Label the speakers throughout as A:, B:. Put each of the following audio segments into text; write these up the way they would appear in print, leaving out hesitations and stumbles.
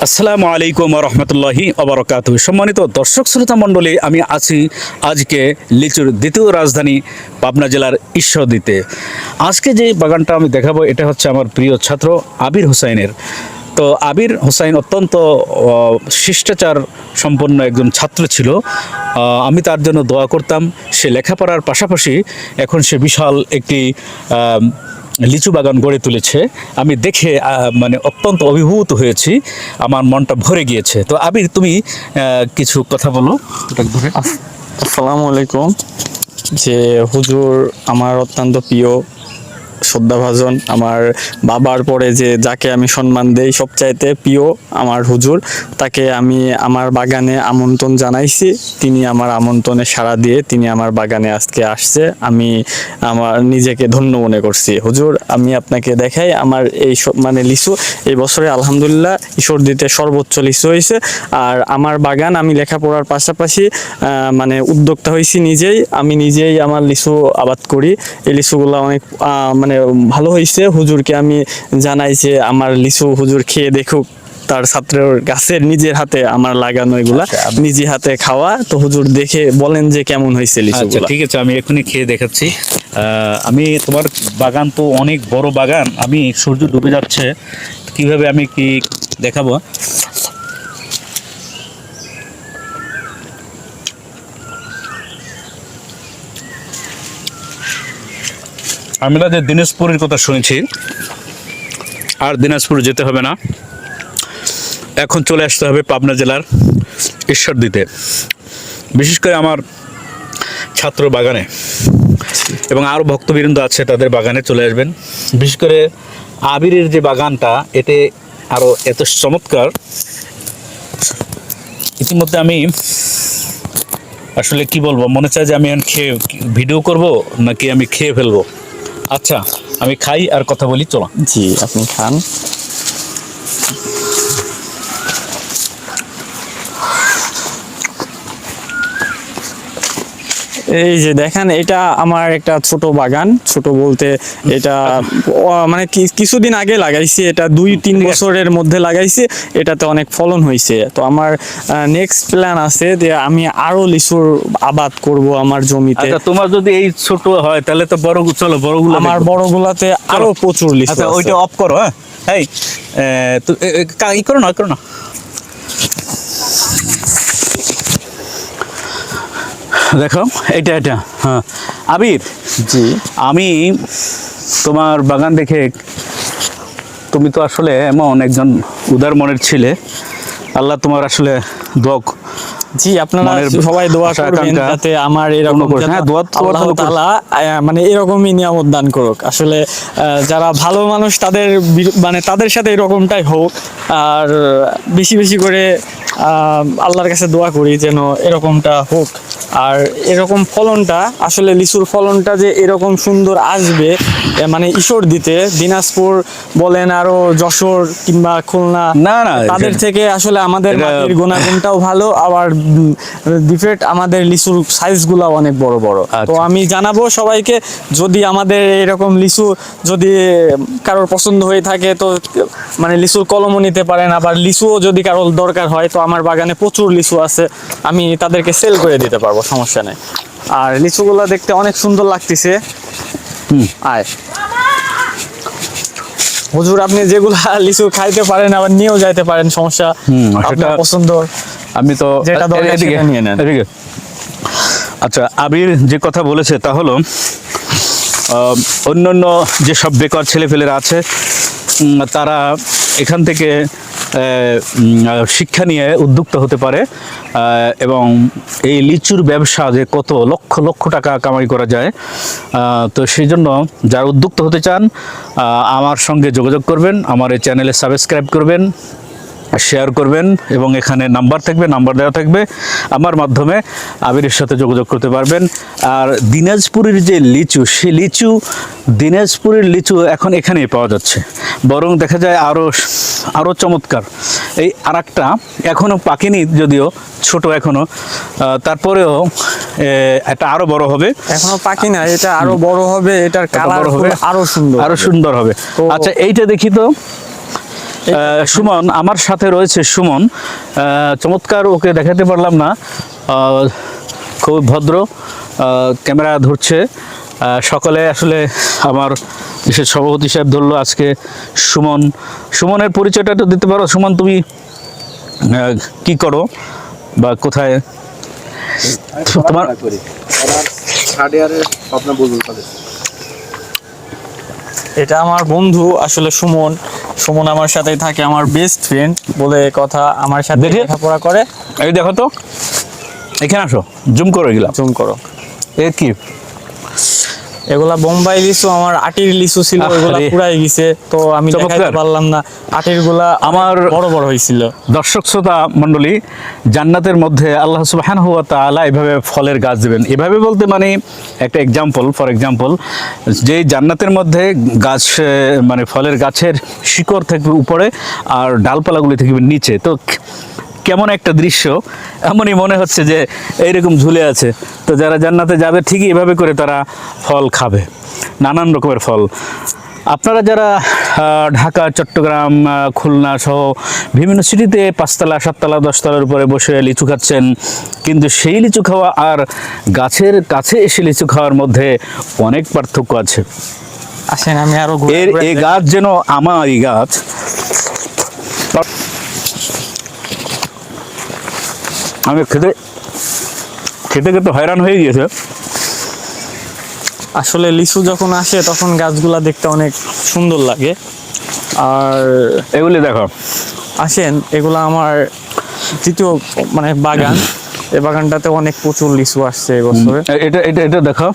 A: আসসালামু আলাইকুম রহমতুল্লাহি ওবরাকাতুহু। সম্মানিত দর্শক শ্রোতা মণ্ডলী, আমি আছি আজকে লিচুর দ্বিতীয় রাজধানী পাবনা জেলার ঈশ্বরদীতে। আজকে যে বাগানটা আমি দেখাবো এটা হচ্ছে আমার প্রিয় ছাত্র আবির হোসাইনের। তো আবির হোসাইন অত্যন্ত শিষ্টাচার সম্পন্ন একজন ছাত্র ছিল। আমি তার জন্য দোয়া করতাম। সে লেখাপড়ার পাশাপাশি এখন সে বিশাল একটি লিচু বাগান গড়ে তুলেছে। আমি দেখে মানে অত্যন্ত অভিভূত হয়েছি, আমার মনটা ভরে গিয়েছে। তো আবির, তুমি কিছু কথা বলো।
B: আসসালামু আলাইকুম। যে হুজুর আমার অত্যন্ত প্রিয়, শ্রদ্ধাভাজন, আমার বাবার পরে যে যাকে আমি সম্মান দেই সবচাইতে প্রিয় আমার হুজুর, তাকে আমি আমার বাগানে আমন্ত্রণ জানাইছি। তিনি আমার আমন্ত্রণে সাড়া দিয়ে তিনি আমার বাগানে আজকে আসছে। আমি আমার নিজেকে ধন্য মনে করছি। হুজুর, আমি আপনাকে দেখাই আমার এই মানে লিচু এই বছরে আলহামদুলিল্লাহ ঈশ্বরদীতে সর্বোচ্চ লিচু হয়েছে। আর আমার বাগান আমি লেখাপড়ার পাশাপাশি মানে উদ্যোক্তা হয়েছি নিজেই। আমি নিজেই আমার লিচু আবাদ করি। এই লিচুগুলো অনেক মানে ভালো হয়েছে। হুজুরকে আমি জানাই যে আমার লিচু হুজুর খেয়ে দেখুক। তার ছাত্রের গাছের নিজের হাতে আমার লাগানো এগুলা নিজে হাতে খাওয়া। তো হুজুর দেখে বলেন যে কেমন হয়েছে লিচুগুলা।
A: ঠিক আছে, আমি এখনই খেয়ে দেখাচ্ছি। আমি তোমার বাগান তো অনেক বড় বাগান, আমি সূর্য ডুবে যাচ্ছে, কিভাবে আমি কি দেখাবো। আমরা যে দিনাজপুরের কথা শুনেছি, আর দিনাজপুর যেতে হবে না, এখন চলে আসতে হবে পাবনা জেলার ঈশ্বরদীতে, বিশেষ করে আমার ছাত্র বাগানে, এবং আরও ভক্তবৃন্দ আছে তাদের বাগানে চলে আসবেন। বিশেষ করে আবিরের যে বাগানটা, এতে আরও এত চমৎকার। ইতিমধ্যে আমি আসলে কি বলবো, মনে চায় যে আমি এখন খেয়ে ভিডিও করব নাকি আমি খেয়ে ফেলবো। আচ্ছা, আমি খাই আর কথা বলি, চলো।
B: জি, আপনি খান। এই যে দেখেন, এটা আমার একটা ছোট বাগান। ছোট বলতে এটা মানে কিছুদিন আগে লাগাইছি। এটা 2-3 বছরের মধ্যে লাগাইছি। এটাতে অনেক ফলন হয়েছে। তো আমার নেক্সট প্ল্যান আছে যে আমি আরো লিচুর আবাদ করব আমার জমিতে।
A: আচ্ছা, তোমার যদি এই ছোট হয় তাহলে তো বড়, চলো বড়গুলো।
B: আমার বড়গুলাতে আরো প্রচুর লিচু
A: আছে। ওইটা অফ করো। হ্যাঁ, এই করো না, করো না। দেখো, এটা হ্যাঁ আবির।
B: জি,
A: আমি তোমার বাগান দেখে, তুমি তো আসলে এমন একজন উদার মনের ছিলে। আল্লাহ তোমার আসলে দোয়া।
B: জি, আপনারা সবাই দোয়া করবেন যাতে আমার এরকম আল্লাহ তাআলা মানে এরকমই নিয়ামত দান করুক। আসলে যারা ভালো মানুষ তাদের মানে তাদের সাথে এরকমটাই হোক। আর বেশি বেশি করে আল্লাহর কাছে দোয়া করি যেন এরকমটা হোক। আর এরকম ফলনটা, আসলে লিচুর ফলনটা যে এরকম সুন্দর আসবে, মানে ঈশ্বরদীতে, দিনাজপুর বলেন আরো যশোর কিংবা খুলনা,
A: না
B: তাদের থেকে আসলে আমাদের মাটির গুণাগুণটাও ভালো। আবার ডিফারেন্ট আমাদের লিচুর সাইজগুলো অনেক বড় বড়। তো আমি জানাবো সবাইকে, যদি আমাদের এরকম লিচু যদি কারোর পছন্দ হয়ে থাকে তো মানে লিচুর কলমও নিতে পারেন। আবার লিচুও যদি কারোর দরকার হয় তো আমার বাগানে প্রচুর লিচু আছে, আমি তাদেরকে সেল করে দিতে পারবো, সমস্যা নেই। আর লিচুগুলো দেখতে অনেক সুন্দর লাগতেছে। আয় হুজুর, আপনি যেগুলা লিচু খাইতে পারেন আবার নিয়েও যাইতে পারেন, সমস্যা আপনার পছন্দ।
A: আমি তো
B: যেটা দরকার সেটা নিয়ে নেন।
A: আচ্ছা, আবির যে কথা বলেছে তা হলো, অন্যান্য যেসব বেকার ছেলেপেলেরা আছে তারা এখান থেকে শিক্ষা নিয়ে উদ্যুক্ত হতে পারে, এবং এই লিচুর ব্যবসা যে কত লক্ষ লক্ষ টাকা কামাই করা যায়। তো সেই জন্য যারা উদ্যুক্ত হতে চান আমার সঙ্গে যোগাযোগ করবেন, আমার এই চ্যানেলে সাবস্ক্রাইব করবেন, শেয়ার করবেন, এবং এখানে নাম্বার থাকবে, নাম্বার দেওয়া থাকবে, আমার মাধ্যমে আবিরের সাথে যোগাযোগ করতে পারবেন। আর দিনাজপুরের যে লিচু, সেই লিচু, দিনাজপুরের লিচু এখন এখানেই পাওয়া যাচ্ছে, বরং দেখা যায় আরও চমৎকার। এই আরেকটা এখনও পাকেনি, যদিও ছোট এখনো, তারপরেও এটা আরো বড় হবে।
B: এখনো পাকি না, এটা আরো বড় হবে, এটার কালার হবে আরো সুন্দর,
A: আরো সুন্দর হবে। আচ্ছা, এইটা দেখি তো, সুমন আমার সাথে রয়েছে। সুমন চমৎকার, ওকে দেখাতে পারলাম না, খুব ভদ্র, ক্যামেরা ধরছে। সকলে আসলে আমার বিশেষ সভাপতি সাহেব ধরলো আজকে। সুমনের পরিচয়টা একটু দিতে পারো? সুমন, তুমি কি করো বা কোথায় তোমার?
B: এটা আমার বন্ধু আসলে সুমন। সুমন আমার সাথেই থাকে, আমার বেস্ট ফ্রেন্ড বলে কথা, আমার সাথে
A: দেখি।
B: লেখাপড়া করে।
A: এই দেখো তো, এখানে আসো, জুম করে গেলাম।
B: জুম করো।
A: এ কি?
B: এগুলা বোম্বাই লিচু, আমার আটির লিচু ছিল, এগুলা
A: আরে।
B: পুরাই গেছে, তো আমি দেখাইতে
A: চমৎকার।
B: পারলাম না। আটির গুলা
A: আমার
B: বড় বড় হয়েছিল।
A: দর্শক শ্রোতা মণ্ডলী, জান্নাতের মধ্যে আল্লাহ সুবহানাহু ওয়া তাআলা এভাবে ফলের গাছ দেবেন। এভাবে বলতে মানে একটা এক্সাম্পল, ফর এক্সাম্পল, যে জান্নাতের মধ্যে গাছ মানে ফলের গাছের শিকড় থাকবে উপরে আর ডালপালাগুলি থাকবে নিচে। তো কেমন একটা দৃশ্য, এমনই মনে হচ্ছে যে এইরকম ঝুলে আছে। তো যারা জান্নাতে যাবে ঠিকই এভাবে করে তারা ফল খাবে, নানান রকমের ফল। আপনারা যারা ঢাকা, চট্টগ্রাম, খুলনা সহ বিভিন্ন সিটিতে 5তলা, 7তলা, 10তলার উপরে বসে লিচু খাচ্ছেন, কিন্তু সেই লিচু খাওয়া আর গাছের কাছে এসে লিচু খাওয়ার মধ্যে অনেক পার্থক্য আছে।
B: আসেন আমি আরো
A: এই গাছ যেন আমার এই গাছ, আমি খেতে খেতে খেতে হয়রান হয়ে গিয়েছে।
B: আসলে লিচু যখন আসে তখন গাছগুলা দেখতে অনেক সুন্দর লাগে। আর
A: এগুলি দেখো,
B: আসেন, এগুলা আমার তৃতীয় মানে বাগান। এই বাগানটাতে অনেক প্রচুর লিচু আসছে এবছরে।
A: এটা এটা এটা দেখো,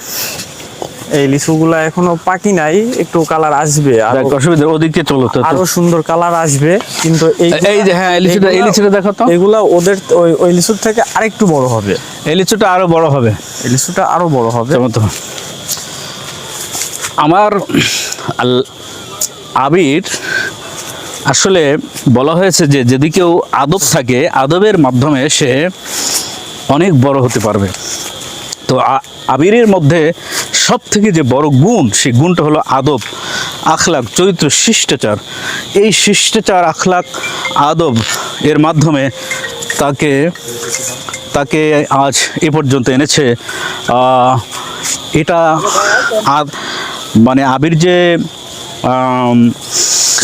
B: এই লিচুগুলা এখনো পাকি নাই, একটু কালার আসবে, আর
A: দেখ, অসুবিধা, ওদিকে চলো তো।
B: আরো সুন্দর কালার আসবে। কিন্তু
A: এই যে, হ্যাঁ, এই লিচুটা দেখো তো,
B: এগুলা ওদের ওই লিচুর থেকে আরেকটু বড় হবে।
A: এই লিচুটা আরো বড় হবে,
B: এই লিচুটা আরো বড় হবে।
A: চমৎকার। আমার আবির আসলে বলা হয়েছে যে যদি কেউ আদব থাকে, আদবের মাধ্যমে সে অনেক বড় হতে পারবে। তো আবিরের মধ্যে সব থেকে যে বড় গুণ, সেই গুণটা হলো আদব, আখলাক, চরিত্র, শিষ্টাচার। এই শিষ্টাচার, আখলাক, আদব এর মাধ্যমে তাকে আজ এ পর্যন্ত এনেছে। এটা মানে আবির যে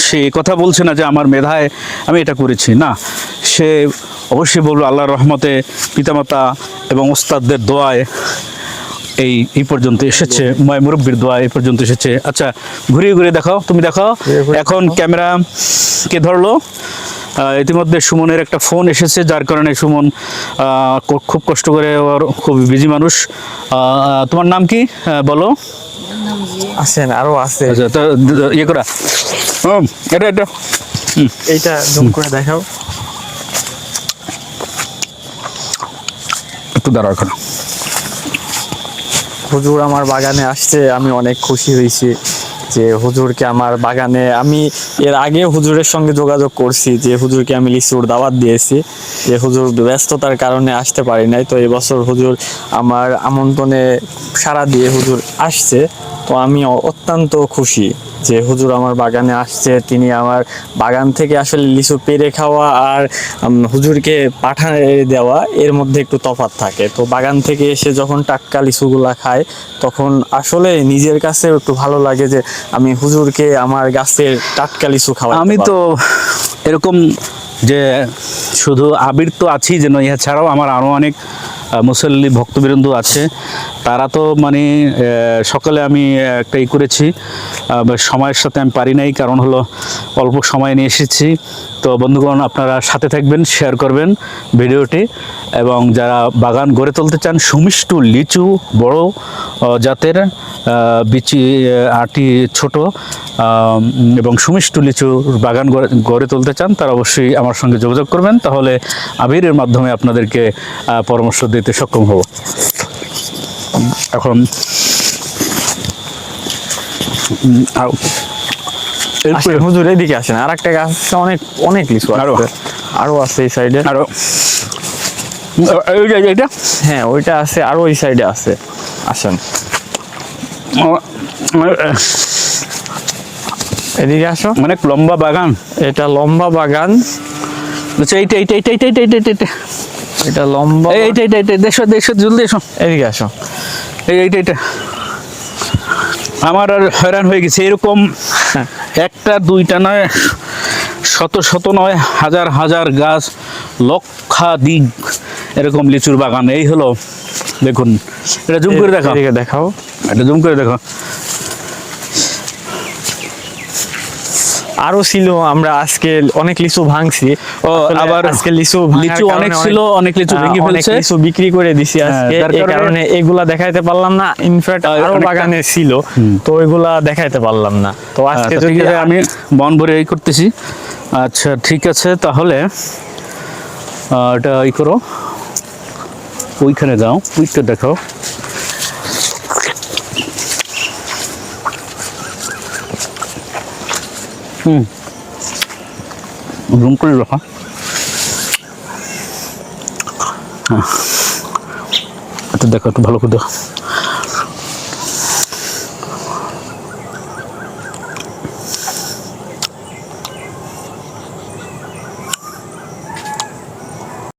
A: সে কথা বলছে না যে আমার মেধায় আমি এটা করেছি, না, সে অবশ্যই বলবো আল্লাহর রহমতে, পিতামাতা এবং ওস্তাদদের দোয়ায় এই পর্যন্ত এসেছে, মুরব্বির দোয়ায় এই পর্যন্ত এসেছে। আচ্ছা, ঘুরিয়ে ঘুরিয়ে দেখাও, তুমি দেখাও। এখন ক্যামেরা কে ধরলো? ইতিমধ্যে সুমনের একটা ফোন এসেছে, যার কারণে সুমন খুব কষ্ট করে, ওর খুব বিজি মানুষ। তোমার নাম কি বলো?
B: আসেন, আরো আছে।
A: আচ্ছা, তো ইয়ে করা, এটা এটা
B: এইটা জুম করে দেখাও।
A: একটু দাঁড়াও এখন।
B: হুজুর আমার বাগানে আসছে, আমি অনেক খুশি হয়েছি যে হুজুরকে আমার বাগানে, আমি এর আগে হুজুরের সঙ্গে যোগাযোগ করছি যে হুজুরকে আমি লিচুর দাওয়াত দিয়েছি, যে হুজুর ব্যস্ততার কারণে আসতে পারি নাই। তো এবছর হুজুর আমার আমন্ত্রণে সাড়া দিয়ে হুজুর আসছে। তো আমি অত্যন্ত খুশি যে হুজুর আমার বাগানে আসছে। তিনি আমার বাগান থেকে আসলে লিচু পেড়ে খাওয়া আর হুজুরকে পাঠায় দেওয়া, এর মধ্যে একটু তফাৎ থাকে। তো বাগান থেকে এসে যখন টাটকা লিচুগুলা খায়, তখন আসলে নিজের কাছে একটু ভালো লাগে যে আমি হুজুরকে আমার গাছের টাটকা লিচু খাওয়া।
A: আমি তো এরকম যে শুধু আবির তো আছি যেন, ইহা ছাড়াও আমার আরও অনেক মুসল্লি ভক্তবৃন্দ আছে। তারা তো মানে সকালে আমি একটাই করেছি, সময়ের সাথে আমি পারি নাই, কারণ হলো অল্প সময় নিয়ে এসেছি। তো বন্ধুগণ, আপনারা সাথে থাকবেন, শেয়ার করবেন ভিডিওটি, এবং যারা বাগান গড়ে তুলতে চান, সুমিষ্ট লিচু, বড় জাতের, বিচি আটি ছোট এবং সুমিষ্ট লিচু বাগান গড়ে তুলতে চান, তারা অবশ্যই আমার সঙ্গে যোগাযোগ করবেন। তাহলে আবিরের মাধ্যমে আপনাদেরকে পরামর্শ দিতে সক্ষম হব। এখন
B: হুজুর এদিকে আসেন, আর একটা গাছ অনেক অনেক লিচু আরো আছে এই সাইডে।
A: আরো এটা,
B: হ্যাঁ ওইটা আছে, আরো ওই সাইডে আছে। আসেন, এদিকে আসো।
A: অনেক লম্বা বাগান।
B: এটা লম্বা বাগান।
A: আচ্ছা এইটা এইটা এইটা এইটা এইটা এইটা এইটা
B: এটা লম্বা।
A: এইটা এইটা এইটা দেশো দেশো জলদি এসো।
B: এদিকে আসো।
A: এইটা এইটা আমার আর হয়রান হয়ে গেছে। এরকম একটা দুইটা নয়, শত শত নয়, হাজার হাজার গাছ, লক্ষাধিক এরকম লিচুর বাগান। এই হলো দেখুন, এটা জুম করে দেখাও,
B: এদিকে দেখাও।
A: এটা জুম করে দেখো।
B: আরো ছিল, আমরা আজকে অনেক লিচু ভাঙছি।
A: ও,
B: আসলে
A: আবার
B: আজকে লিচু ভাঙার
A: লিচু অনেক
B: কারণে
A: ছিল, অনেক লিচু ভেঙে
B: অনেক
A: ফেলছে।
B: লিচু বিক্রি করে দিছি আজকে,
A: তার
B: এই কারণে এগুলা দেখাইতে পারলাম না। ইনফ্যাক্ট আরো
A: অনেকটা-
B: বাগানে ছিল, তো ওইগুলা দেখাইতে পারলাম না। তো আজকে
A: আচ্ছা,
B: যদি
A: ঠিক আছে, আমি বন ভরে এই করতেছি। আচ্ছা ঠিক আছে, তাহলে এটা ই করো, ওইখানে যাও, ওইটা দেখাও। জুম করে রাখা। এটা দেখো, একটু ভালো করে দেখো।